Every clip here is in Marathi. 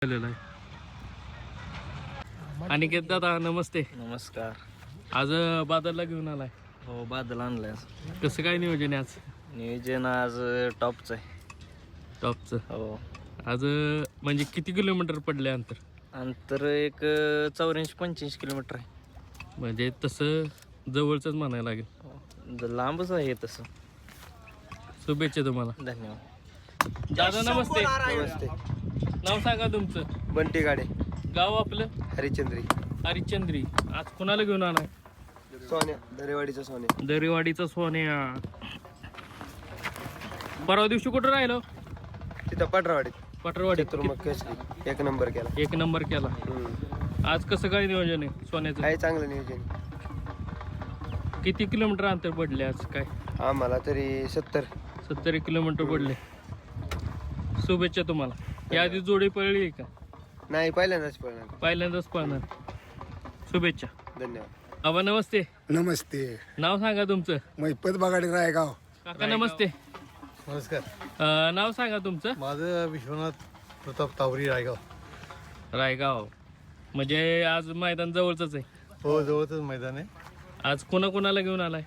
झालेला आहे. अनिकेत दादा नमस्ते. नमस्कार. आज बादलला घेऊन आलाय. हो, बादल आणलाय. कसं काय नियोजन आहे आज? नियोजन आज टॉपचं आहे. टॉपचं. हो. आज म्हणजे किती किलोमीटर पडले अंतर? अंतर एक 84-85 किलोमीटर आहे. म्हणजे तसं जवळचंच म्हणायला लागेल. लांबच आहे तसं. शुभेच्छा तुम्हाला. धन्यवाद. दादा नमस्ते. नमस्ते. नाव सांगा तुमचं. बंटी गाडे, गाव आपलं? हरिचंद्री. हरिश्चंद्री. आज कोणाला घेऊन आलाय? सोन्या, दरेवाडीचा सोन्या. दरेवाडीचा सोन्या. परवा दिवशी कुठं राहिलो? तिथं पटरावाडीत. पटरवाडी. चतुर्मुख केसरी 1 नंबर केला. 1 नंबर केला. आज कसं काय नियोजन आहे सोन्याचं? काय चांगलं नियोजन. किती किलोमीटर अंतर पडले आज काय? आम्हाला तरी 70 किलोमीटर पडले. शुभेच्छा तुम्हाला. याआधी जोडी पळली आहे का? नाही, पहिल्यांदाच पळणार. पहिल्यांदाच पळणार. शुभेच्छा. धन्यवाद. बाबा नमस्ते. नमस्ते. नाव सांगा तुमचं. मैपत बागाडी रायगाव. काका नमस्ते. नमस्कार. नाव सांगा तुमचं. माझं विश्वनाथ प्रताप तावरी रायगाव. रायगाव. म्हणजे आज मैदान जवळच आहे. हो, जवळच मैदान आहे. आज कोणाकोणाला घेऊन आलाय?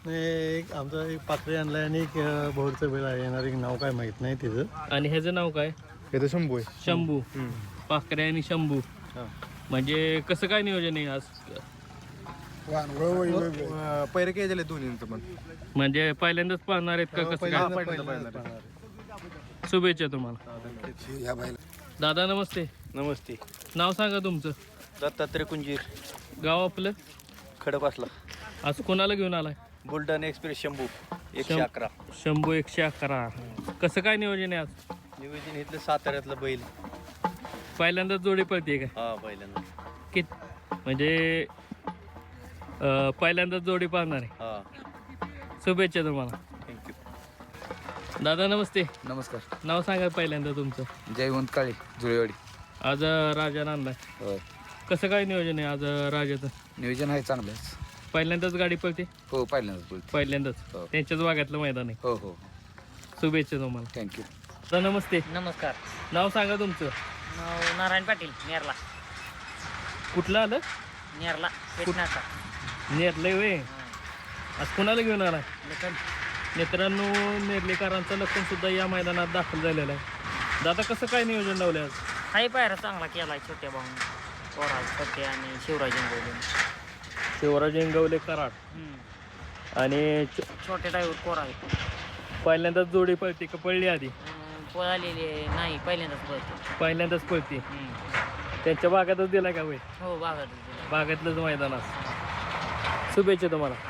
एक आमचा एक पात्रे आणलाय आणि एक भोरचं बैल आहे. येणार एक नाव काय माहित नाही तिचं. आणि ह्याचं नाव काय? हे तर शंभू आहे. शंभू. पाखरे आणि शंभू. म्हणजे कसं काय नियोजन आहे आज? पैरे काय झाले दोन्हींचं पण. म्हणजे पहिल्यांदाच पाहणार आहेत का कसं काय? शुभेच्छा तुम्हाला. दादा नमस्ते. नमस्ते. नाव सांगा तुमचं. दत्तात्रय कुंजीर, गाव आपलं? खडकवासला. आज कोणाला घेऊन आलाय? बुलढाणा एक्सप्रेस शंभू 111. शंभू 111. कसं काय नियोजन आहे आज? नियोजन इथलं साताऱ्यातलं बैल. पहिल्यांदाच जोडी पळते का? हा, पहिल्यांदा. म्हणजे पहिल्यांदाच जोडी पाहणार आहे. हा, शुभेच्छा तुम्हाला. थँक्यू. दादा नमस्ते. नमस्कार. नाव सांगा पहिल्यांदा तुमचं. जयवंत काळे, जुळेवाडी. आज राजा आणलाय. हो, कसं काय नियोजन आहे आज राजाचं? नियोजन आहे चांगलंच. पहिल्यांदाच गाडी पळते? हो, पहिल्यांदाच. पहिल्यांदाच. हो. त्यांच्याच भागातलं मैदान आहे. हो हो, शुभेच्छा तुम्हाला. थँक्यू. दादा नमस्ते. नमस्कार. नाव सांगा तुमचं. नाव नारायण पाटील, नेरला. कुठलं आलं? नेरला पेटनाचा. नेरले वे. आज कोणाला घेऊन आलाय? लखन. मित्रांनो, नेर्लेकरांचा लखन सुद्धा या मैदानात दाखल झालेला आहे. दादा कसं काय नियोजन लावलं आज? हाही पायरा चांगला केलाय छोट्या भाऊन पोराज पट्टे आणि शिवराज इंगवले. शिवराज इंगवले कराड. आणि छोटे ड्रायव्हर पोरा पहिल्यांदाच जोडी पळते का पळली आधी? पळालेले नाही, पहिल्यांदाच पळते. पहिल्यांदाच पळते. त्यांच्या भागातच दिला का वय? हो, बागात भागातलंच मैदान असं. शुभेच्छा तुम्हाला.